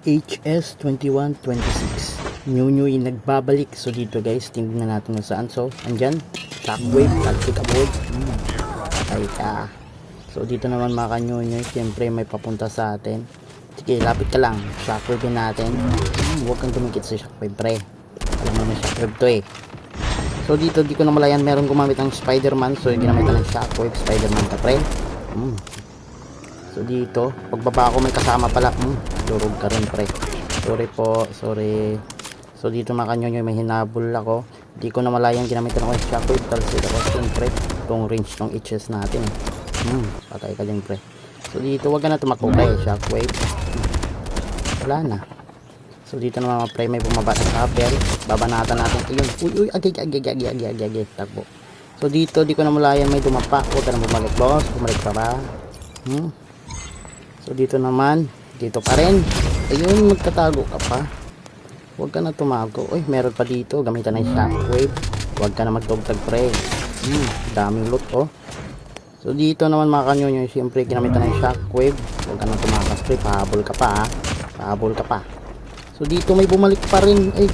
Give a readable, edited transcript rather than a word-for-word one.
HS2126 New yung nagbabalik. So dito guys, tingnan natin kung saan. So andyan, Shockwave, Toxic Avoid. Patay ka. So dito naman mga kanyunyo, siyempre may papunta sa atin. Sige, lapit ka lang. Shockwave natin. Huwag kang tumikit sa Shockwave, pre. Alam mo naman Shockwave to eh. So dito, di ko na malayan, meron gumamit ng Spider-Man. So ginamit na ng Shockwave, Spider-Man ka, pre. So dito, pagbaba ko may kasama pala. Durog ka rin, pre. Sorry po, sorry. So dito mga kanyonyo, may hinabol ako. Di ko na malayan, ginamit na ako ng Shockwave. Talsik ako, siyempre. Itong range ng HS natin eh. Patay ka din, pre. So dito, wag ka na tumakbo, pre. Shockwave. Wala na. So dito naman mga pre, may bumaba sa cover. Babanatan natin. Ayun. Uy, agay. Takbo. So dito, di ko na malayan, may dumapa. Huwag ka na bumalik, boss. Bumalik pa ba? So dito naman, dito pa rin. Ayun, magtatago ka pa. Huwag ka na tumago. Uy, meron pa dito. Gamitan ng Shockwave. Huwag ka na magdogtag, pre. Daming loot, oh. So dito naman mga kanyonyo, siyempre ginamitan ng Shockwave. Huwag ka na tumakas, pre. Pahabol ka pa, ha. Pahabol ka pa. So dito may bumalik pa rin. Ay,